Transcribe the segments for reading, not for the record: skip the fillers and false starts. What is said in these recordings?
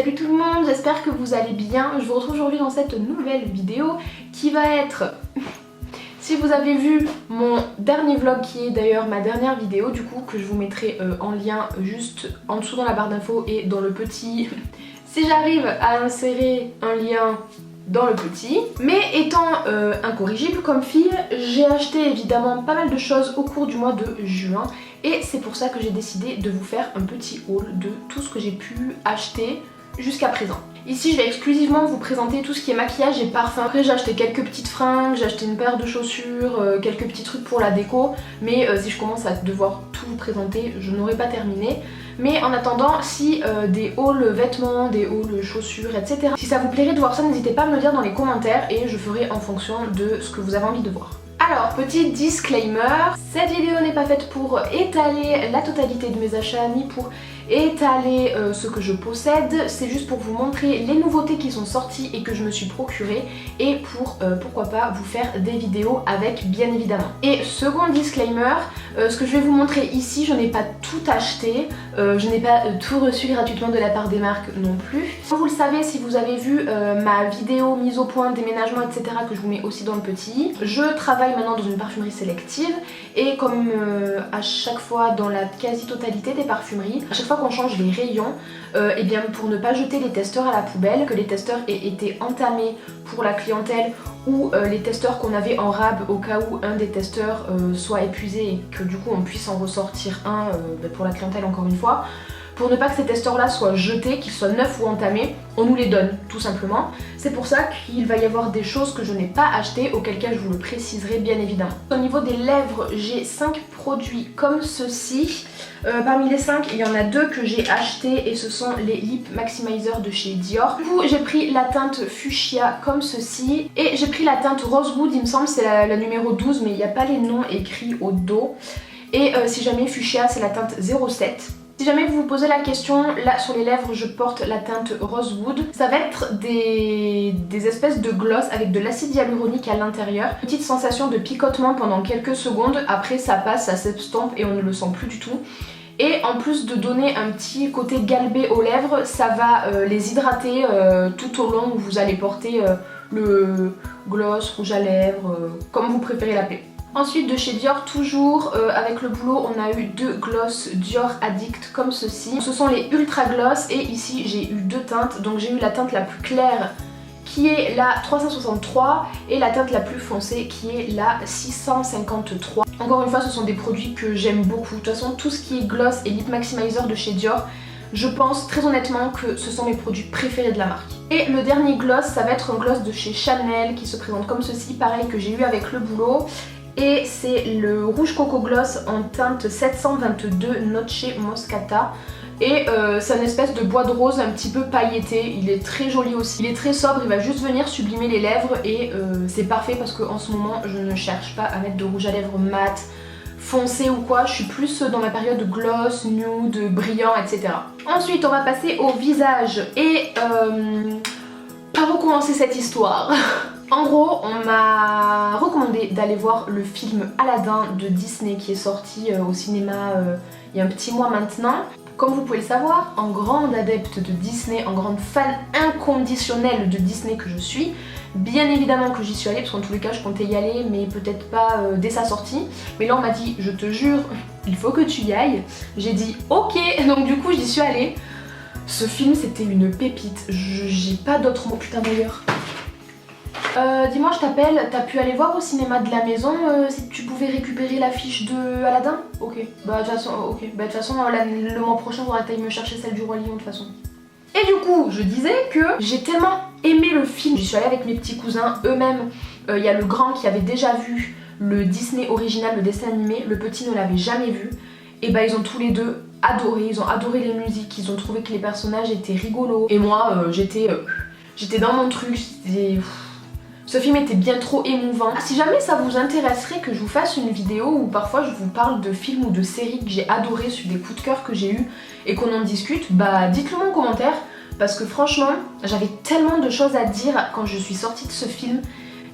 Salut tout le monde, j'espère que vous allez bien. Je vous retrouve aujourd'hui dans cette nouvelle vidéo qui va être... Si vous avez vu mon dernier vlog, qui est d'ailleurs ma dernière vidéo du coup, que je vous mettrai en lien juste en dessous dans la barre d'infos et dans le petit... Si j'arrive à insérer un lien dans le petit. Mais étant incorrigible comme fille, j'ai acheté évidemment pas mal de choses au cours du mois de juin. Et c'est pour ça que j'ai décidé de vous faire un petit haul de tout ce que j'ai pu acheter jusqu'à présent. Ici je vais exclusivement vous présenter tout ce qui est maquillage et parfum. Après j'ai acheté quelques petites fringues, j'ai acheté une paire de chaussures, quelques petits trucs pour la déco. Mais si je commence à devoir tout vous présenter, je n'aurai pas terminé. Mais en attendant, si des hauls vêtements, des hauls chaussures, etc. Si ça vous plairait de voir ça, n'hésitez pas à me le dire dans les commentaires et je ferai en fonction de ce que vous avez envie de voir. Alors, petit disclaimer, cette vidéo n'est pas faite pour étaler la totalité de mes achats ni pour étaler ce que je possède, c'est juste pour vous montrer les nouveautés qui sont sorties et que je me suis procurées et pour, pourquoi pas, vous faire des vidéos avec, bien évidemment. Et second disclaimer, ce que je vais vous montrer ici, je n'ai pas tout acheté, je n'ai pas tout reçu gratuitement de la part des marques non plus. Comme vous le savez, si vous avez vu ma vidéo mise au point, déménagement, etc. que je vous mets aussi dans le petit, je travaille maintenant dans une parfumerie sélective et comme à chaque fois dans la quasi-totalité des parfumeries, à chaque fois qu'on change les rayons, et bien pour ne pas jeter les testeurs à la poubelle, que les testeurs aient été entamés pour la clientèle ou les testeurs qu'on avait en rab au cas où un des testeurs soit épuisé et que du coup on puisse en ressortir un pour la clientèle encore une fois. Pour ne pas que ces testeurs là soient jetés, qu'ils soient neufs ou entamés, on nous les donne tout simplement. C'est pour ça qu'il va y avoir des choses que je n'ai pas achetées, auquel cas je vous le préciserai bien évidemment. Au niveau des lèvres, j'ai 5 produits comme ceci. Parmi les 5, il y en a 2 que j'ai achetés et ce sont les Lip Maximizer de chez Dior. Du coup, j'ai pris la teinte Fuchsia comme ceci et j'ai pris la teinte Rosewood, il me semble c'est la numéro 12 mais il n'y a pas les noms écrits au dos. Et si jamais Fuchsia, c'est la teinte 07. Si jamais vous vous posez la question, là sur les lèvres je porte la teinte Rosewood. Ça va être des espèces de gloss avec de l'acide hyaluronique à l'intérieur. Petite sensation de picotement pendant quelques secondes, après ça passe, ça s'estompe et on ne le sent plus du tout. Et en plus de donner un petit côté galbé aux lèvres, ça va les hydrater tout au long où vous allez porter le gloss, rouge à lèvres, comme vous préférez l'appeler. Ensuite de chez Dior, toujours avec le boulot, on a eu 2 gloss Dior Addict comme ceci. Ce sont les Ultra Gloss et ici j'ai eu 2 teintes. Donc j'ai eu la teinte la plus claire qui est la 363 et la teinte la plus foncée qui est la 653. Encore une fois, ce sont des produits que j'aime beaucoup. De toute façon, tout ce qui est gloss et lip maximizer de chez Dior, je pense très honnêtement que ce sont mes produits préférés de la marque. Et le dernier gloss, ça va être un gloss de chez Chanel qui se présente comme ceci, pareil que j'ai eu avec le boulot. Et c'est le rouge coco gloss en teinte 722 Noche Moscata. Et c'est une espèce de bois de rose un petit peu pailleté, il est très joli aussi. Il est très sobre, il va juste venir sublimer les lèvres et c'est parfait parce qu'en ce moment je ne cherche pas à mettre de rouge à lèvres mat, foncé ou quoi. Je suis plus dans ma période gloss, nude, brillant, etc. Ensuite on va passer au visage et par où commencer cette histoire? En gros, on m'a recommandé d'aller voir le film Aladdin de Disney qui est sorti au cinéma il y a un petit mois maintenant. Comme vous pouvez le savoir, en grande adepte de Disney, en grande fan inconditionnelle de Disney que je suis, bien évidemment que j'y suis allée parce qu'en tous les cas je comptais y aller mais peut-être pas dès sa sortie. Mais là on m'a dit je te jure, il faut que tu y ailles. J'ai dit ok, donc du coup j'y suis allée. Ce film c'était une pépite, j'ai pas d'autres mots, putain d'ailleurs. Dis-moi, je t'appelle, t'as pu aller voir au cinéma de la maison si tu pouvais récupérer l'affiche de Aladdin? Ok, bah de toute façon, le mois prochain faudra que t'ailles me chercher celle du Roi Lion de toute façon. Et du coup, je disais que j'ai tellement aimé le film, j'y suis allée avec mes petits cousins eux-mêmes. Il y a le grand qui avait déjà vu le Disney original, le dessin animé, le petit ne l'avait jamais vu. Et bah ils ont tous les deux adoré, ils ont adoré les musiques, ils ont trouvé que les personnages étaient rigolos. Et moi, j'étais dans mon truc, ce film était bien trop émouvant. Si jamais ça vous intéresserait que je vous fasse une vidéo où parfois je vous parle de films ou de séries que j'ai adoré sur des coups de cœur que j'ai eu et qu'on en discute, bah dites-le moi en commentaire parce que franchement j'avais tellement de choses à dire quand je suis sortie de ce film.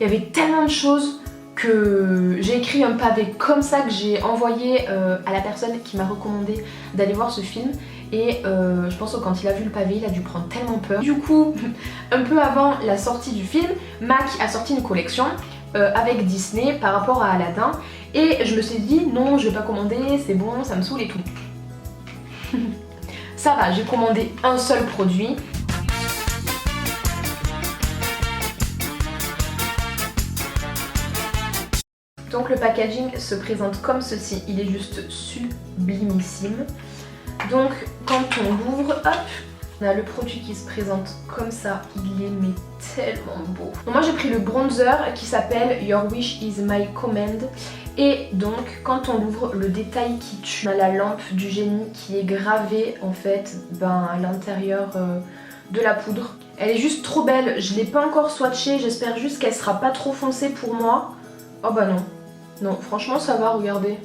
Il y avait tellement de choses que j'ai écrit un pavé comme ça que j'ai envoyé à la personne qui m'a recommandé d'aller voir ce film et je pense que quand il a vu le pavé, il a dû prendre tellement peur. Du coup, un peu avant la sortie du film, MAC a sorti une collection avec Disney par rapport à Aladdin, et je me suis dit non, je vais pas commander, c'est bon, ça me saoule et tout. Ça va, j'ai commandé un seul produit. Donc le packaging se présente comme ceci, il est juste sublimissime. Donc quand on l'ouvre, hop, on a le produit qui se présente comme ça, il est mais tellement beau. Donc moi j'ai pris le bronzer qui s'appelle Your Wish is My Command. Et donc quand on l'ouvre, le détail qui tue, on a la lampe du génie qui est gravée en fait à l'intérieur de la poudre. Elle est juste trop belle, je l'ai pas encore swatchée, j'espère juste qu'elle sera pas trop foncée pour moi. Oh bah non. Non, franchement ça va, regardez.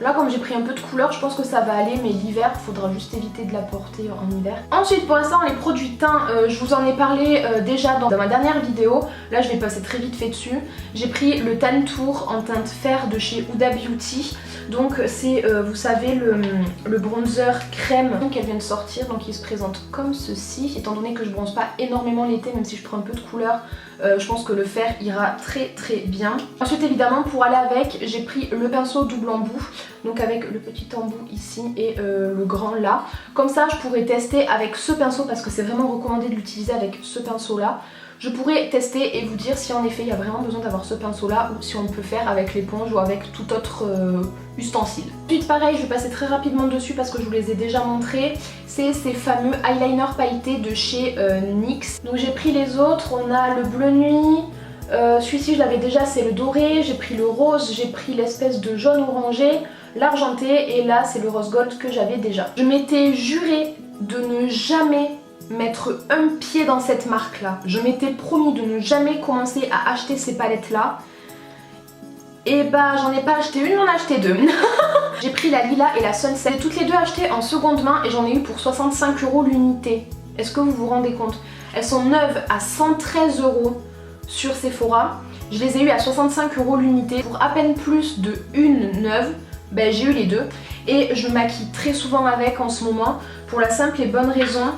Là comme j'ai pris un peu de couleur, je pense que ça va aller, mais l'hiver, il faudra juste éviter de la porter en hiver. Ensuite pour l'instant les produits teint, je vous en ai parlé déjà dans ma dernière vidéo. Là je vais passer très vite fait dessus. J'ai pris le Tan Tour en teinte fer de chez Huda Beauty. Donc c'est, vous savez, le bronzer crème qu'elle vient de sortir. Donc il se présente comme ceci. Étant donné que je bronze pas énormément l'été, même si je prends un peu de couleur, je pense que le fer ira très très bien. Ensuite évidemment pour aller avec, j'ai pris le pinceau double embout. Donc avec le petit embout ici et le grand là. Comme ça je pourrais tester avec ce pinceau, parce que c'est vraiment recommandé de l'utiliser avec ce pinceau là. Je pourrais tester et vous dire si en effet il y a vraiment besoin d'avoir ce pinceau là, ou si on peut faire avec l'éponge ou avec tout autre ustensile. Ensuite pareil, je vais passer très rapidement dessus parce que je vous les ai déjà montrés. C'est ces fameux eyeliners pailletés de chez NYX. Donc j'ai pris les autres, on a le bleu nuit. Celui-ci je l'avais déjà, c'est le doré. J'ai pris le rose, j'ai pris l'espèce de jaune orangé, l'argenté, et là c'est le rose gold que j'avais déjà. Je m'étais juré de ne jamais mettre un pied dans cette marque là. Je m'étais promis de ne jamais commencer à acheter ces palettes là. Et bah j'en ai pas acheté une, j'en ai acheté deux. J'ai pris la Lila et la Sunset, toutes les deux achetées en seconde main, et j'en ai eu pour 65 € l'unité. Est-ce que vous vous rendez compte? Elles sont neuves à 113 € sur Sephora. Je les ai eues à 65 € l'unité. Pour à peine plus de une neuve, ben, j'ai eu les deux. Et je me maquille très souvent avec en ce moment, pour la simple et bonne raison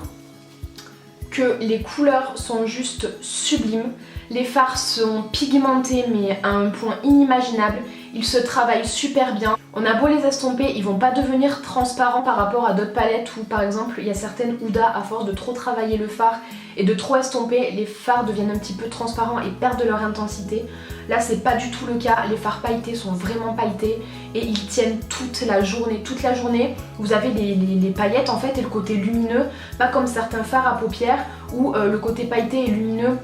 que les couleurs sont juste sublimes. Les fards sont pigmentés mais à un point inimaginable. Ils se travaillent super bien. On a beau les estomper, ils vont pas devenir transparents par rapport à d'autres palettes où par exemple il y a certaines Huda, à force de trop travailler le fard et de trop estomper, les fards deviennent un petit peu transparents et perdent de leur intensité. Là c'est pas du tout le cas, les fards pailletés sont vraiment pailletés et ils tiennent toute la journée. Toute la journée vous avez les paillettes en fait et le côté lumineux, pas comme certains fards à paupières où le côté pailleté est lumineux.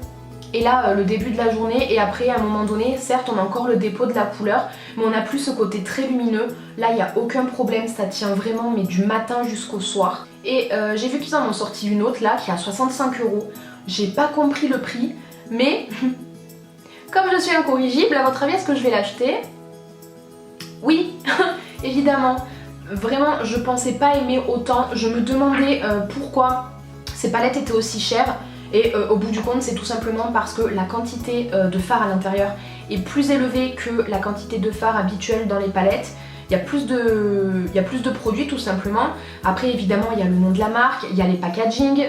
Et là le début de la journée, et après à un moment donné, certes on a encore le dépôt de la couleur, mais on n'a plus ce côté très lumineux. Là il n'y a aucun problème, ça tient vraiment mais du matin jusqu'au soir. Et j'ai vu qu'ils en ont sorti une autre là qui est à 65 €. J'ai pas compris le prix, mais comme je suis incorrigible, à votre avis est-ce que je vais l'acheter? Oui, évidemment. Vraiment je pensais pas aimer autant, je me demandais pourquoi ces palettes étaient aussi chères. Et au bout du compte c'est tout simplement parce que la quantité de fard à l'intérieur est plus élevée que la quantité de fard habituelle dans les palettes. Il y a plus de produits tout simplement. Après évidemment il y a le nom de la marque, il y a les packaging,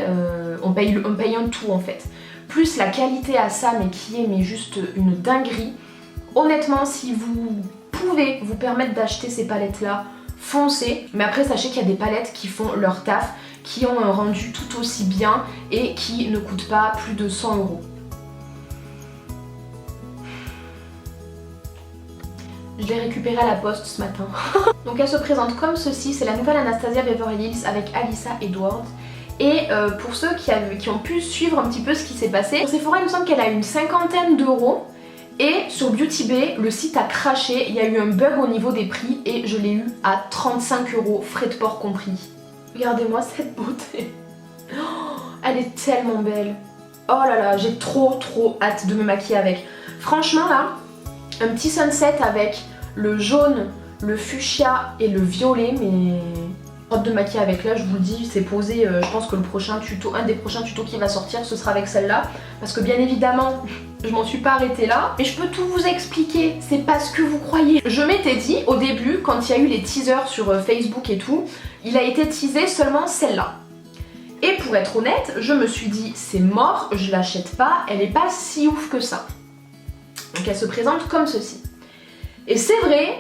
on paye un tout en fait. Plus la qualité à ça, mais qui est juste une dinguerie. Honnêtement si vous pouvez vous permettre d'acheter ces palettes là, foncez. Mais après sachez qu'il y a des palettes qui font leur taf, qui ont un rendu tout aussi bien et qui ne coûtent pas plus de 100 €. Je l'ai récupérée à la poste ce matin. Donc elle se présente comme ceci, c'est la nouvelle Anastasia Beverly Hills avec Alyssa Edwards. Et pour ceux qui ont pu suivre un petit peu ce qui s'est passé, sur Sephora il me semble qu'elle a une cinquantaine d'euros. Et sur Beauty Bay, le site a craché, il y a eu un bug au niveau des prix et je l'ai eu à 35 €, frais de port compris. Regardez-moi cette beauté. Oh, elle est tellement belle. Oh là là, j'ai trop hâte de me maquiller avec. Franchement là, un petit sunset avec le jaune, le fuchsia et le violet, mais Robe de maquillage avec là, je vous le dis, c'est posé. Je pense que le prochain tuto, un des prochains tutos qui va sortir, ce sera avec celle-là. Parce que bien évidemment, je m'en suis pas arrêtée là. Mais je peux tout vous expliquer, c'est pas ce que vous croyez. Je m'étais dit au début, quand il y a eu les teasers sur Facebook et tout, il a été teasé seulement celle-là. Et pour être honnête, je me suis dit, c'est mort, je l'achète pas, elle est pas si ouf que ça. Donc elle se présente comme ceci. Et c'est vrai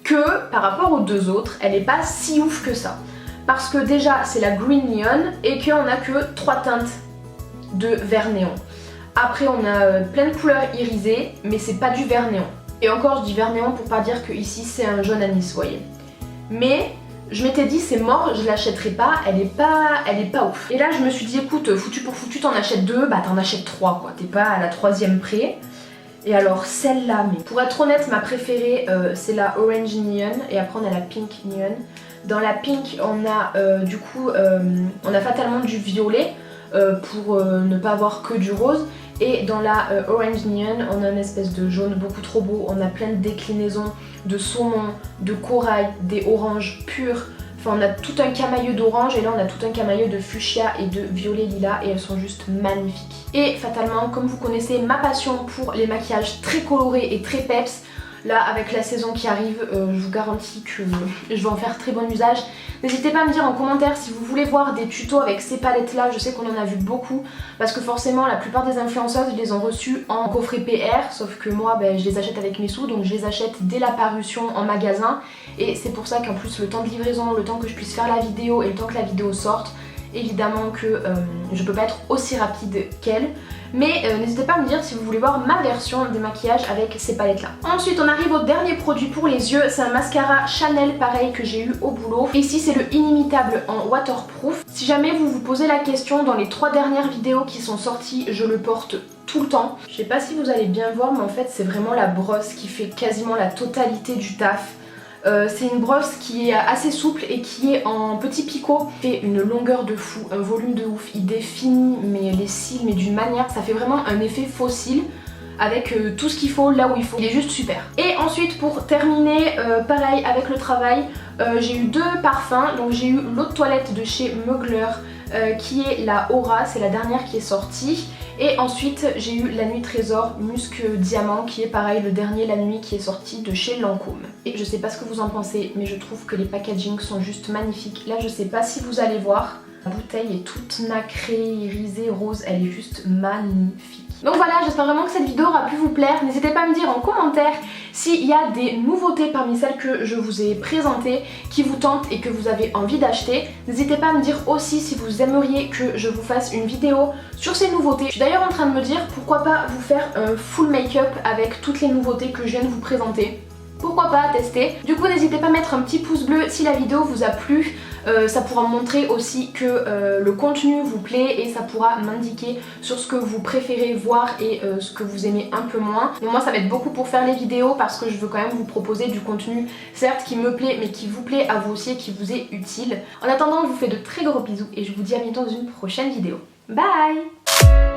que par rapport aux deux autres, elle est pas si ouf que ça. Parce que déjà c'est la Green Neon et qu'on a que 3 teintes de vert néon. Après on a plein de couleurs irisées, mais c'est pas du vert néon. Et encore je dis vert néon pour pas dire que ici c'est un jaune anis, vous voyez. Mais je m'étais dit c'est mort, je l'achèterai pas, elle est pas ouf. Et là je me suis dit écoute, foutu pour foutu, t'en achètes 2, bah t'en achètes 3 quoi, t'es pas à la 3e près. Et alors celle-là, mais pour être honnête, ma préférée c'est la Orange Neon et après on a la Pink Neon. Dans la Pink on a on a fatalement du violet pour ne pas avoir que du rose. Et dans la Orange Neon on a une espèce de jaune beaucoup trop beau, on a plein de déclinaisons de saumon, de corail, des oranges purs. Enfin on a tout un camailleux d'orange et là on a tout un camailleux de fuchsia et de violet lilas et elles sont juste magnifiques. Et fatalement, comme vous connaissez ma passion pour les maquillages très colorés et très peps, là avec la saison qui arrive, je vous garantis que je vais en faire très bon usage. N'hésitez pas à me dire en commentaire si vous voulez voir des tutos avec ces palettes là, je sais qu'on en a vu beaucoup parce que forcément la plupart des influenceuses les ont reçues en coffret PR, sauf que moi je les achète avec mes sous, donc je les achète dès la parution en magasin et c'est pour ça qu'en plus le temps de livraison, le temps que je puisse faire la vidéo et le temps que la vidéo sorte, évidemment que je peux pas être aussi rapide qu'elle. Mais n'hésitez pas à me dire si vous voulez voir ma version des maquillages avec ces palettes là. Ensuite on arrive au dernier produit pour les yeux, c'est un mascara Chanel pareil que j'ai eu au boulot. Et ici c'est le Inimitable en waterproof. Si jamais vous vous posez la question, dans les 3 dernières vidéos qui sont sorties, je le porte tout le temps. Je sais pas si vous allez bien voir mais en fait c'est vraiment la brosse qui fait quasiment la totalité du taf. C'est une brosse qui est assez souple et qui est en petit picot. Il fait une longueur de fou, un volume de ouf, il définit les cils mais d'une manière, ça fait vraiment un effet faux cils avec tout ce qu'il faut là où il faut. Il est juste super. Et ensuite pour terminer, pareil avec le travail, j'ai eu 2 parfums. Donc j'ai eu l'eau de toilette de chez Mugler qui est la Aura, c'est la dernière qui est sortie. Et ensuite j'ai eu la Nuit Trésor Musc Diamant qui est pareil le dernier La Nuit qui est sorti de chez Lancôme. Et je sais pas ce que vous en pensez mais je trouve que les packagings sont juste magnifiques. Là je sais pas si vous allez voir, la bouteille est toute nacrée, irisée, rose, elle est juste magnifique. Donc voilà, j'espère vraiment que cette vidéo aura pu vous plaire. N'hésitez pas à me dire en commentaire s'il y a des nouveautés parmi celles que je vous ai présentées qui vous tentent et que vous avez envie d'acheter. N'hésitez pas à me dire aussi si vous aimeriez que je vous fasse une vidéo sur ces nouveautés. Je suis d'ailleurs en train de me dire pourquoi pas vous faire un full make-up avec toutes les nouveautés que je viens de vous présenter. Pourquoi pas tester. Du coup n'hésitez pas à mettre un petit pouce bleu si la vidéo vous a plu. Ça pourra me montrer aussi que le contenu vous plaît et ça pourra m'indiquer sur ce que vous préférez voir et ce que vous aimez un peu moins. Et moi ça m'aide beaucoup pour faire les vidéos parce que je veux quand même vous proposer du contenu certes qui me plaît mais qui vous plaît à vous aussi et qui vous est utile. En attendant je vous fais de très gros bisous et je vous dis à bientôt dans une prochaine vidéo. Bye!